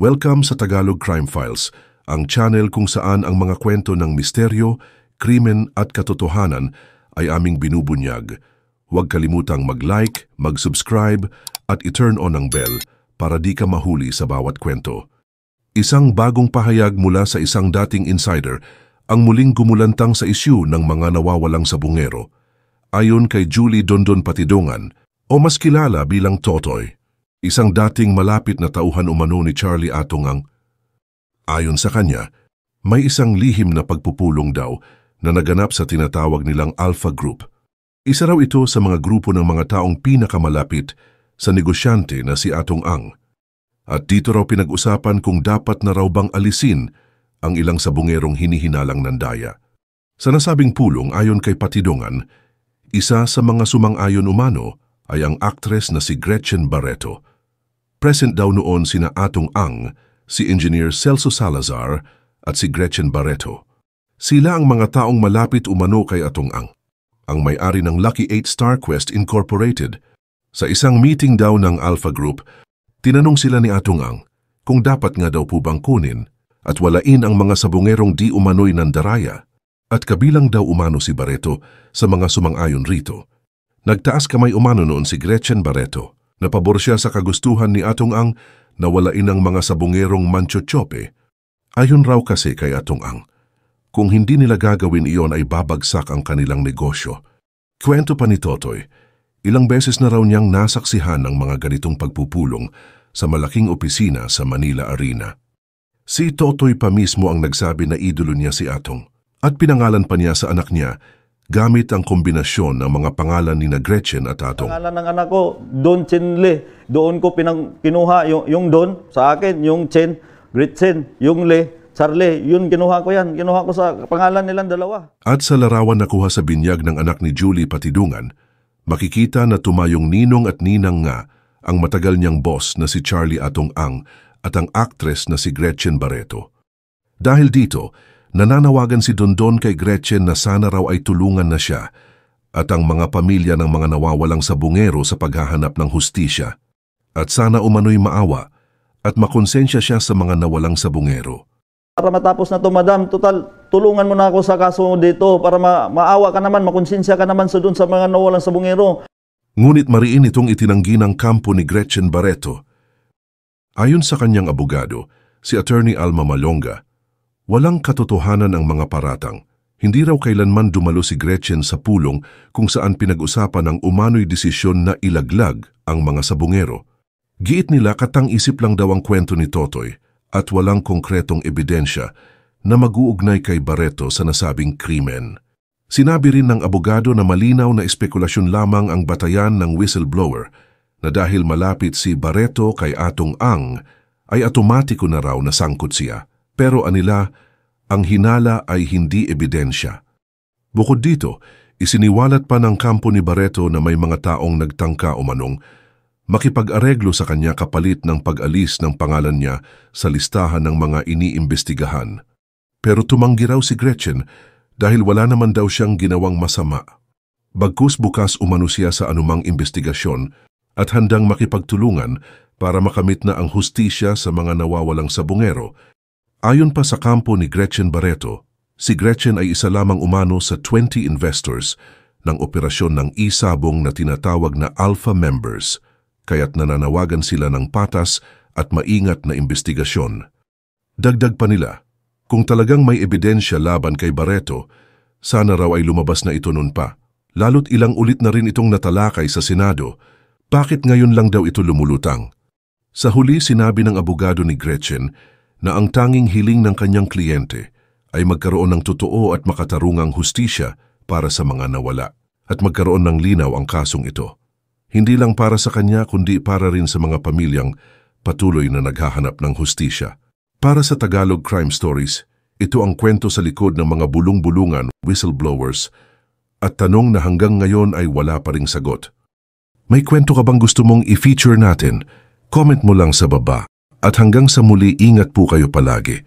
Welcome sa Tagalog Crime Files, ang channel kung saan ang mga kwento ng misteryo, krimen at katotohanan ay aming binubunyag. Huwag kalimutang mag-like, mag-subscribe at i-turn on ang bell para di ka mahuli sa bawat kwento. Isang bagong pahayag mula sa isang dating insider ang muling gumulantang sa isyu ng mga nawawalang sabungero. Ayon kay Julie Dondon Patidongan o mas kilala bilang Totoy, isang dating malapit na tauhan umano ni Charlie Atungang. Ayon sa kanya, may isang lihim na pagpupulong daw na naganap sa tinatawag nilang Alpha Group. Isa raw ito sa mga grupo ng mga taong pinakamalapit sa negosyante na si Atungang. At dito raw pinag-usapan kung dapat na raw bang alisin ang ilang sabungerong hinihinalang ng daya. Sa nasabing pulong ayon kay Patidongan, isa sa mga sumang-ayon umano ay ang aktres na si Gretchen Barreto. Present daw noon sina Atungang, si Engineer Celso Salazar at si Gretchen Barreto. Sila ang mga taong malapit umano kay Atungang, ang may-ari ng Lucky 8 Star Quest Incorporated. Sa isang meeting daw ng Alpha Group, tinanong sila ni Atungang kung dapat nga daw po bang kunin at walain ang mga sabungerong di umano'y nandaraya, at kabilang daw umano si Barreto sa mga sumang-ayon rito. Nagtaas kamay umano noon si Gretchen Barreto. Napabor siya sa kagustuhan ni Atungang na walain ang mga sabungerong manchochope. Ayon raw kasi kay Atungang, kung hindi nila gagawin iyon ay babagsak ang kanilang negosyo. Kwento pa ni Totoy, ilang beses na raw niyang nasaksihan ng mga ganitong pagpupulong sa malaking opisina sa Manila Arena. Si Totoy pa mismo ang nagsabi na idolo niya si Atong at pinangalan pa niya sa anak niya gamit ang kombinasyon ng mga pangalan ni Gretchen at Atong. Pangalan ng anak ko, Don Chen Le. Doon ko kinuha yung Don sa akin, yung Chen, Gretchen, yung Le, Charlie. Yun kinuha ko yan. Kinuha ko sa pangalan nilang dalawa. At sa larawan na kuha sa binyag ng anak ni Julie Patidongan, makikita na tumayong ninong at ninang nga ang matagal niyang boss na si Charlie Atungang at ang aktres na si Gretchen Barreto. Dahil dito, nananawagan si Dondon kay Gretchen na sana raw ay tulungan na siya at ang mga pamilya ng mga nawawalang sabungero sa paghahanap ng hustisya. At sana umano'y maawa at makonsensya siya sa mga nawalang sabungero. Para matapos na to, madam, total, tulungan mo na ako sa kaso dito para maawa ka naman, makonsensya ka naman sa doon sa mga nawalang sabungero. Ngunit mariin itong itinanggi ng kampo ni Gretchen Barreto. Ayon sa kanyang abogado, si Attorney Alma Malonga, walang katotohanan ang mga paratang. Hindi raw kailanman dumalo si Gretchen sa pulong kung saan pinag-usapan ang umano'y desisyon na ilaglag ang mga sabungero. Giit nila katang-isip lang daw ang kwento ni Totoy at walang konkretong ebidensya na mag-uugnay kay Barreto sa nasabing krimen. Sinabi rin ng abogado na malinaw na espekulasyon lamang ang batayan ng whistleblower na dahil malapit si Barreto kay Atungang ay automatiko na raw nasangkot siya. Pero anila, ang hinala ay hindi ebidensya. Bukod dito, isiniwalat pa ng kampo ni Barreto na may mga taong nagtangka umanong makipag-areglo sa kanya kapalit ng pag-alis ng pangalan niya sa listahan ng mga iniimbestigahan. Pero tumanggi raw si Gretchen dahil wala naman daw siyang ginawang masama. Bagkus bukas umano siya sa anumang investigasyon at handang makipagtulungan para makamit na ang hustisya sa mga nawawalang sabungero. Ayon pa sa kampo ni Gretchen Barreto, si Gretchen ay isa lamang umano sa 20 investors ng operasyon ng isabong na tinatawag na Alpha Members, kaya't nananawagan sila ng patas at maingat na investigasyon. Dagdag pa nila, kung talagang may ebidensya laban kay Barreto, sana raw ay lumabas na ito nun pa. Lalo't ilang ulit na rin itong natalakay sa Senado, bakit ngayon lang daw ito lumulutang? Sa huli sinabi ng abogado ni Gretchen na ang tanging hiling ng kanyang kliyente ay magkaroon ng totoo at makatarungang hustisya para sa mga nawala at magkaroon ng linaw ang kasong ito. Hindi lang para sa kanya kundi para rin sa mga pamilyang patuloy na naghahanap ng hustisya. Para sa Tagalog Crime Stories, ito ang kwento sa likod ng mga bulong-bulungan, whistleblowers, at tanong na hanggang ngayon ay wala pa ring sagot. May kwento ka bang gusto mong i-feature natin? Comment mo lang sa baba. At hanggang sa muli, ingat po kayo palagi.